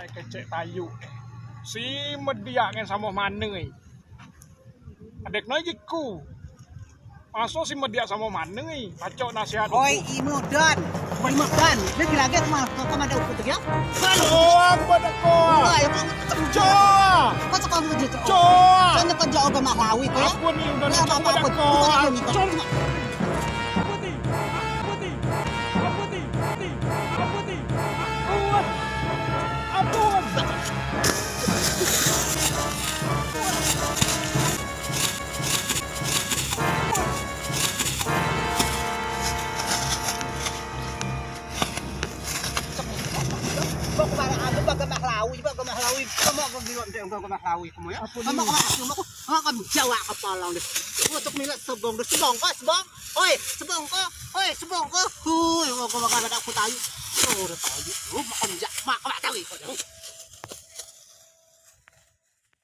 Ai kecek tayu. Si media ngen sama mana ni? Adek noi jiku. Masuk si media sama mana ni? Pacok nasihat. Oi imudan. Lagi lagi mah kau ada ukut ya? Coa pada koa. Ya kau Coa. kau sekolah kerja. Coa. Kan kau jauh ke Mahlawi kau ya? Apa ni udah Apa nak pada koa? Coba. Kamu ya? Kamu Jawa kepala deh. Untuk milik sebong kok. Oi, sebong kok. Kau makan ada aku tahu. Oh, udah tahu. Makan jak, makan tahu.